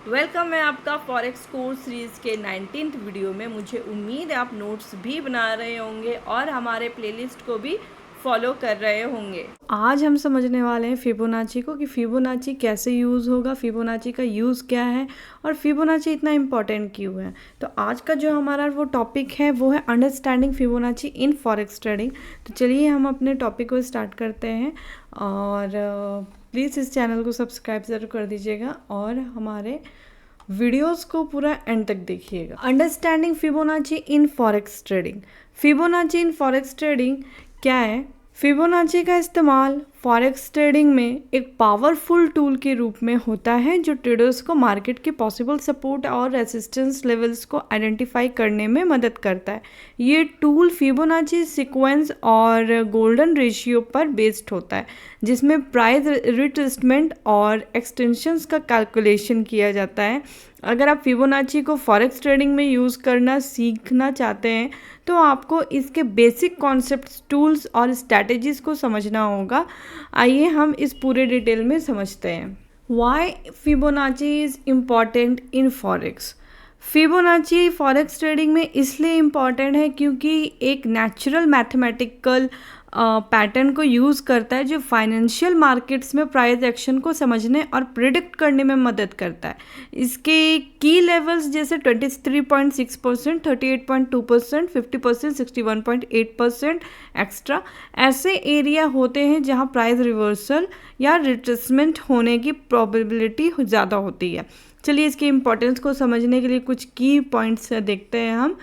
Welcome है आपका forex course series के 19th वीडियो में। मुझे उम्मीद है आप नोट्स भी बना रहे होंगे और हमारे प्लेलिस्ट को भी फॉलो कर रहे होंगे। आज हम समझने वाले हैं फिबोनाची को कि फिबोनाची कैसे यूज़ होगा, फिबोनाची का यूज़ क्या है और फिबोनाची इतना इम्पॉर्टेंट क्यों है। तो आज का जो हमारा वो टॉपिक है वो है understanding Fibonacci in forex trading. तो चलिए हम अपने टॉपिक को स्टार्ट करते हैं और प्लीज़ इस चैनल को सब्सक्राइब ज़रूर कर दीजिएगा और हमारे वीडियोस को पूरा एंड तक देखिएगा। Understanding Fibonacci in forex trading. Fibonacci in forex trading क्या है? फिबोनाची का इस्तेमाल फॉरेक्स ट्रेडिंग में एक पावरफुल टूल के रूप में होता है जो ट्रेडर्स को मार्केट के पॉसिबल सपोर्ट और रेजिस्टेंस लेवल्स को आइडेंटिफाई करने में मदद करता है। ये टूल फिबोनाची सीक्वेंस और गोल्डन रेशियो पर बेस्ड होता है जिसमें प्राइस रिट्रेसमेंट और एक्सटेंशंस का कैलकुलेशन किया जाता है। अगर आप फिबोनाची को फॉरेक्स ट्रेडिंग में यूज़ करना सीखना चाहते हैं तो आपको इसके बेसिक कॉन्सेप्ट्स, टूल्स और स्ट्रैटेजीज़ को समझना होगा। आइए हम इस पूरे डिटेल में समझते हैं। Why Fibonacci is important in forex. Fibonacci forex trading में इसलिए इम्पॉर्टेंट है क्योंकि एक नेचुरल मैथमेटिकल पैटर्न को यूज़ करता है जो फाइनेंशियल मार्केट्स में प्राइस एक्शन को समझने और प्रिडिक्ट करने में मदद करता है। इसके की लेवल्स जैसे 23.6%, 38.2%, 50%, 61.8% एक्स्ट्रा ऐसे एरिया होते हैं जहां प्राइस रिवर्सल या रिट्रेसमेंट होने की प्रोबेबिलिटी ज़्यादा होती है। चलिए इसके इम्पोर्टेंस को समझने के लिए कुछ की पॉइंट्स देखते हैं हम।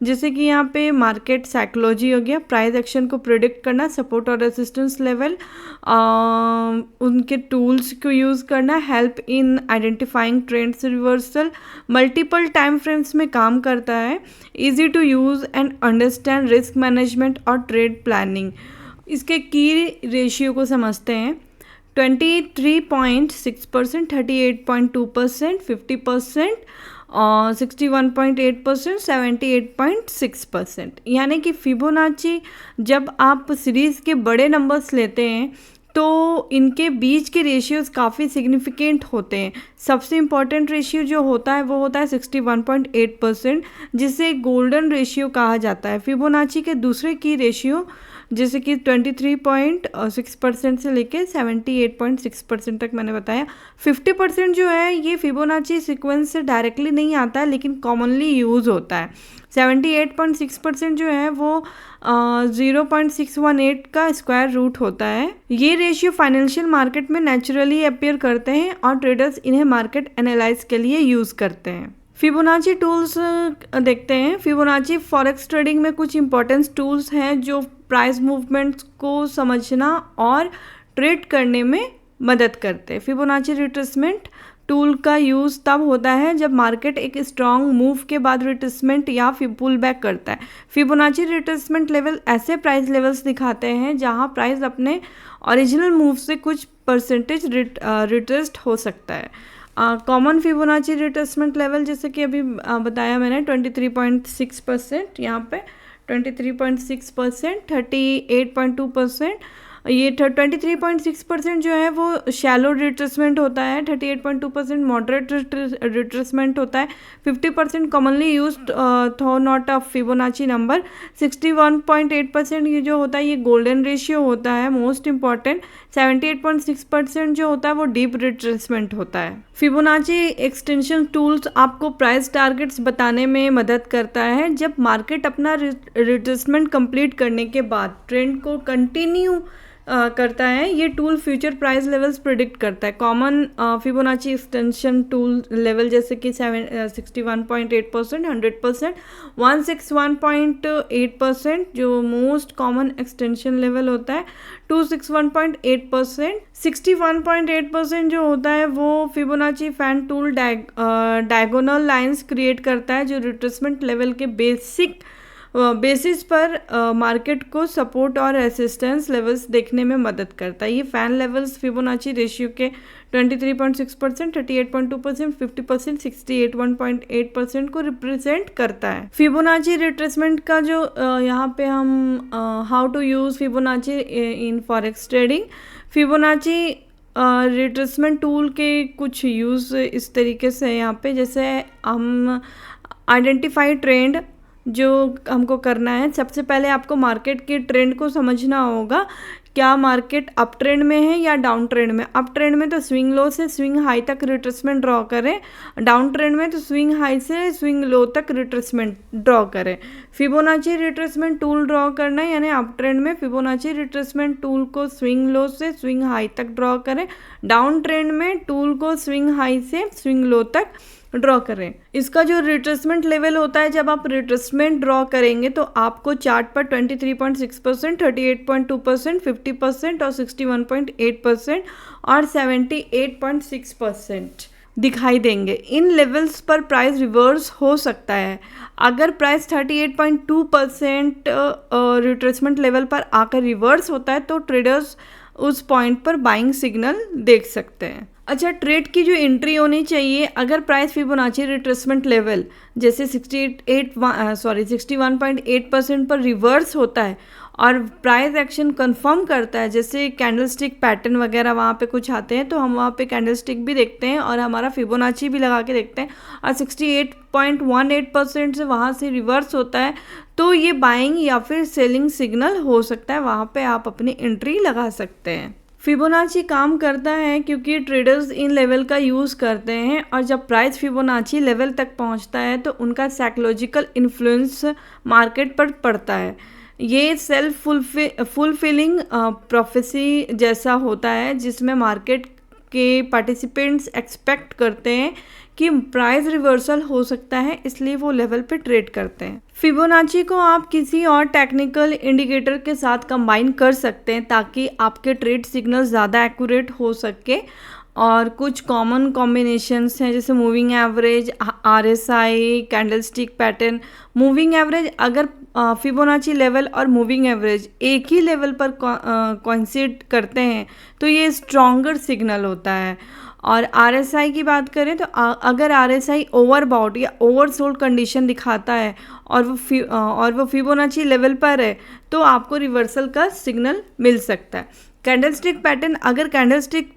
जैसे कि यहाँ पे मार्केट साइकोलॉजी हो गया, प्राइस एक्शन को प्रिडिक्ट करना, सपोर्ट और रेजिस्टेंस लेवल, उनके टूल्स को यूज़ करना, help in identifying trends reversal, multiple time frames में काम करता है, easy to use and understand risk management और ट्रेड प्लानिंग। इसके की रेशियो को समझते हैं। 23.6%, 38.2%, 50%, 61.8%, 78.6%। यानी कि फिबोनाची जब आप सीरीज़ के बड़े नंबर्स लेते हैं तो इनके बीच के रेशियोज़ काफ़ी सिग्निफिकेंट होते हैं। सबसे इम्पॉर्टेंट रेशियो जो होता है वो होता है 61.8%, जिसे गोल्डन रेशियो कहा जाता है। फिबोनाची के दूसरे की रेशियो जैसे कि 23.6% से लेके 78.6% तक मैंने बताया। 50% जो है ये फिबोनाची सीक्वेंस से डायरेक्टली नहीं आता है लेकिन कॉमनली यूज़ होता है। 78.6% जो है वो 0.618 का स्क्वायर रूट होता है। ये रेशियो फाइनेंशियल मार्केट में नेचुरली अपीयर करते हैं और ट्रेडर्स इन्हें मार्केट एनालाइज के लिए यूज़ करते हैं। फिबोनाची टूल्स देखते हैं। फिबोनाची फॉरेक्स ट्रेडिंग में कुछ इंपॉर्टेंट टूल्स हैं जो प्राइस मूवमेंट्स को समझना और ट्रेड करने में मदद करते हैं। फिबोनाची रिट्रेसमेंट टूल का यूज़ तब होता है जब मार्केट एक स्ट्रॉन्ग मूव के बाद रिट्रेसमेंट या पुल बैक करता है। फिबोनाची रिट्रेसमेंट लेवल ऐसे प्राइस लेवल्स दिखाते हैं जहां प्राइस अपने ओरिजिनल मूव से कुछ परसेंटेज रिट्रेस्ड हो सकता है। कॉमन फिबोनाची रिट्रेसमेंट लेवल जैसे कि अभी बताया मैंने 23.6%, यहाँ पे 23.6%, 38.2%, ये 23.6% जो है वो शैलो रिट्रेसमेंट होता है, 38.2% मॉडरेट रिट्रेसमेंट होता है, 50% कॉमनली यूज्ड थो नॉट अ फिबोनाची नंबर, 61.8% ये जो होता है ये गोल्डन रेशियो होता है मोस्ट इंपॉर्टेंट, 78.6% जो होता है वो डीप रिट्रेसमेंट होता है। फिबोनाची एक्सटेंशन टूल्स आपको प्राइस टारगेट्स बताने में मदद करता है। जब मार्केट अपना रिट्रेसमेंट कंप्लीट करने के बाद ट्रेंड को कंटिन्यू करता है, ये tool future price levels predict करता है। Common Fibonacci extension tool level जैसे कि 61.8%, 100%, 161.8% जो मोस्ट कॉमन एक्सटेंशन लेवल होता है, 261.8%, 61.8% जो होता है वो Fibonacci fan tool diagonal lines create करता है जो रिट्रेसमेंट लेवल के बेसिस पर मार्केट को सपोर्ट और रेसिस्टेंस लेवल्स देखने में मदद करता है। ये फैन लेवल्स फिबोनाची रेशियो के 23.6%, 38.2%, 50%, 68.8% को रिप्रेजेंट करता है। फिबोनाची रिट्रेसमेंट का जो यहाँ पे हम how to use Fibonacci in forex trading. Fibonacci retracement tool के कुछ यूज़ इस तरीके से यहाँ पे, जैसे हम आइडेंटिफाई ट्रेंड जो हमको करना है, सबसे पहले आपको मार्केट के ट्रेंड को समझना होगा, क्या मार्केट अप ट्रेंड में है या डाउन ट्रेंड में। अप ट्रेंड में तो स्विंग लो से स्विंग हाई तक रिट्रेसमेंट ड्रॉ करें, डाउन ट्रेंड में तो स्विंग हाई से स्विंग लो तक रिट्रेसमेंट ड्रॉ करें। फिबोनाची रिट्रेसमेंट टूल ड्रॉ करना है, यानी अप ट्रेंड में फिबोनाची रिट्रेसमेंट टूल को स्विंग लो से स्विंग हाई तक ड्रॉ करें, डाउन ट्रेंड में टूल को स्विंग हाई से स्विंग लो तक ड्रॉ करें। इसका जो रिट्रेसमेंट लेवल होता है, जब आप रिट्रेसमेंट ड्रॉ करेंगे तो आपको चार्ट पर 23.6%, 38.2%, 50% और 61.8% और 78.6% दिखाई देंगे। इन लेवल्स पर प्राइस रिवर्स हो सकता है। अगर प्राइस 38.2% रिट्रेसमेंट लेवल पर आकर रिवर्स होता है तो ट्रेडर्स उस पॉइंट पर बाइंग सिग्नल देख सकते हैं। अच्छा, ट्रेड की जो एंट्री होनी चाहिए, अगर प्राइस फिबोनाची रिट्रेसमेंट लेवल जैसे 61.8% पर रिवर्स होता है और प्राइस एक्शन कंफर्म करता है, जैसे कैंडलस्टिक पैटर्न वगैरह वहाँ पे कुछ आते हैं, तो हम वहाँ पे कैंडलस्टिक भी देखते हैं और हमारा फिबोनाची भी लगा के देखते हैं, और 68.18% से वहाँ से रिवर्स होता है तो ये बाइंग या फिर सेलिंग सिग्नल हो सकता है, वहाँ पे आप अपनी एंट्री लगा सकते हैं। फिबोनाची काम करता है क्योंकि ट्रेडर्स इन लेवल का यूज़ करते हैं, और जब प्राइस फिबोनाची लेवल तक पहुंचता है तो उनका साइकोलॉजिकल इन्फ्लुएंस मार्केट पर पड़ता है। ये सेल्फ फुलफिलिंग प्रोफेसी जैसा होता है, जिसमें मार्केट के पार्टिसिपेंट्स एक्सपेक्ट करते हैं कि प्राइस रिवर्सल हो सकता है, इसलिए वो लेवल पे ट्रेड करते हैं। फिबोनाची को आप किसी और टेक्निकल इंडिकेटर के साथ कंबाइन कर सकते हैं ताकि आपके ट्रेड सिग्नल ज़्यादा एक्यूरेट हो सके, और कुछ कॉमन कॉम्बिनेशंस हैं जैसे moving average, RSI, candlestick pattern. Moving average, अगर फिबोनाची लेवल और मूविंग एवरेज एक ही लेवल पर कोइंसिड करते हैं तो ये स्ट्रॉन्गर सिग्नल होता है। और RSI की बात करें तो अगर RSI ओवरबॉट या ओवरसोल्ड कंडीशन दिखाता है और वो फिबोनाची लेवल पर है तो आपको रिवर्सल का सिग्नल मिल सकता है। कैंडलस्टिक पैटर्न, अगर कैंडलस्टिक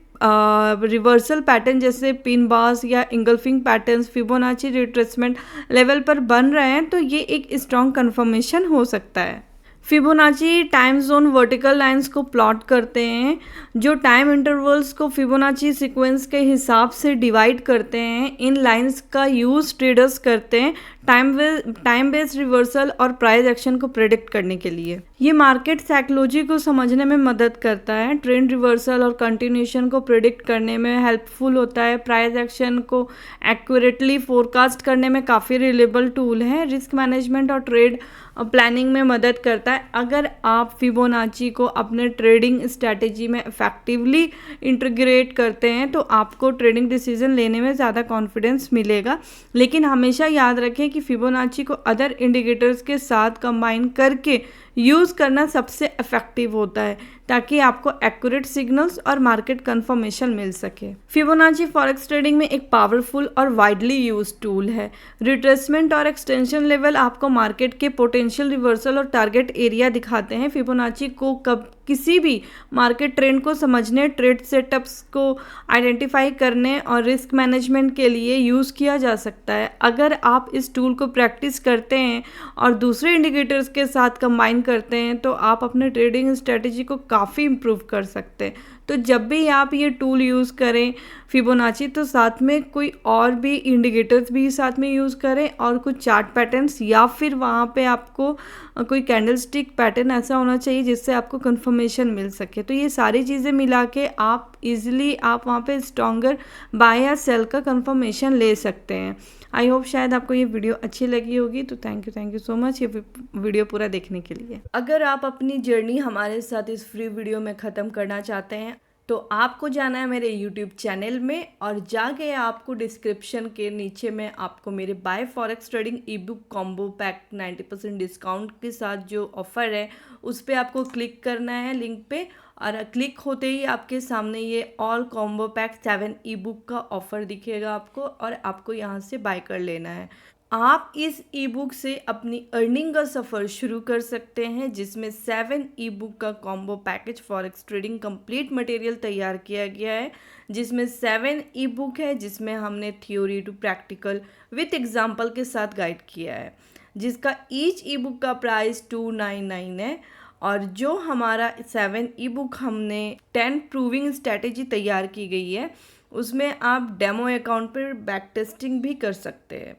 रिवर्सल पैटर्न जैसे पिन बार्स या engulfing patterns Fibonacci retracement level पर बन रहे हैं तो ये एक स्ट्रॉन्ग कन्फर्मेशन हो सकता है। Fibonacci time zone vertical lines को प्लॉट करते हैं, जो टाइम इंटरवल्स को फिबोनाची सीक्वेंस के हिसाब से डिवाइड करते हैं। इन लाइंस का यूज़ ट्रेडर्स करते हैं टाइम बेस्ड रिवर्सल और प्राइस एक्शन को प्रेडिक्ट करने के लिए। ये मार्केट साइकोलॉजी को समझने में मदद करता है, ट्रेंड रिवर्सल और कंटिन्यूशन को प्रेडिक्ट करने में हेल्पफुल होता है, प्राइस एक्शन को एक्यूरेटली फोरकास्ट करने में काफ़ी रिलेबल टूल है, रिस्क मैनेजमेंट और ट्रेड प्लानिंग में मदद करता है। अगर आप फिबोनाची को अपने ट्रेडिंग स्ट्रैटेजी में इफेक्टिवली इंटीग्रेट करते हैं तो आपको ट्रेडिंग डिसीजन लेने में ज़्यादा कॉन्फिडेंस मिलेगा। लेकिन हमेशा याद रखें कि फिबोनाची को अदर इंडिकेटर्स के साथ कंबाइन करके यूज़ करना सबसे इफेक्टिव होता है ताकि आपको एक्यूरेट सिग्नल्स और मार्केट कंफर्मेशन मिल सके। फिबोनाची फॉरेक्स ट्रेडिंग में एक पावरफुल और वाइडली यूज टूल है। रिट्रेसमेंट और एक्सटेंशन लेवल आपको मार्केट के पोटेंशियल रिवर्सल और टारगेट एरिया दिखाते हैं। फिबोनाची को कब किसी भी मार्केट ट्रेंड को समझने, ट्रेड सेटअप्स को आइडेंटिफाई करने और रिस्क मैनेजमेंट के लिए यूज़ किया जा सकता है। अगर आप इस टूल को प्रैक्टिस करते हैं और दूसरे इंडिकेटर्स के साथ कंबाइन करते हैं तो आप अपने ट्रेडिंग स्ट्रेटजी को काफ़ी इम्प्रूव कर सकते हैं। तो जब भी आप ये टूल यूज़ करें फिबोनाची, तो साथ में कोई और भी इंडिकेटर्स भी साथ में यूज़ करें और कुछ चार्ट पैटर्न्स, या फिर वहाँ पे आपको कोई कैंडलस्टिक पैटर्न ऐसा होना चाहिए जिससे आपको कंफर्मेशन मिल सके। तो ये सारी चीज़ें मिला के आप इजीली आप वहाँ पे स्ट्रॉन्गर बाय या सेल का कंफर्मेशन ले सकते हैं। आई होप शायद आपको ये वीडियो अच्छी लगी होगी। तो थैंक यू सो मच ये वीडियो पूरा देखने के लिए। अगर आप अपनी जर्नी हमारे साथ इस फ्री वीडियो में ख़त्म करना चाहते हैं तो आपको जाना है मेरे YouTube चैनल में और जाके आपको डिस्क्रिप्शन के नीचे में आपको मेरे by forex trading e book combo pack 90% discount के साथ जो ऑफ़र है उस पर आपको क्लिक करना है लिंक पे, और क्लिक होते ही आपके सामने ये ऑल कॉम्बो पैक 7 ई बुक का ऑफ़र दिखेगा आपको और आपको यहाँ से बाय कर लेना है। आप इस ई बुक से अपनी अर्निंग का सफ़र शुरू कर सकते हैं, जिसमें 7 ई बुक का combo package forex trading complete material तैयार किया गया है, जिसमें 7 ई बुक है, जिसमें हमने theory to practical with example के साथ गाइड किया है, जिसका ईच ई बुक का प्राइस 299 है। और जो हमारा 7 ई बुक हमने 10 प्रूविंग स्ट्रैटेजी तैयार की गई है, उसमें आप डेमो अकाउंट पर बैक टेस्टिंग भी कर सकते हैं।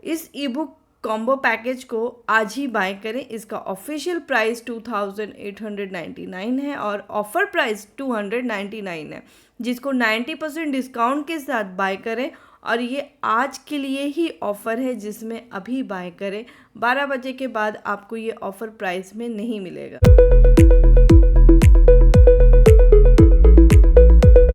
इस ई बुक कॉम्बो पैकेज को आज ही बाय करें। इसका ऑफिशियल प्राइस 2899 है और ऑफ़र प्राइस 299 है, जिसको 90% डिस्काउंट के साथ बाय करें। और ये आज के लिए ही ऑफ़र है, जिसमें अभी बाय करें, 12 बजे के बाद आपको ये ऑफ़र प्राइस में नहीं मिलेगा।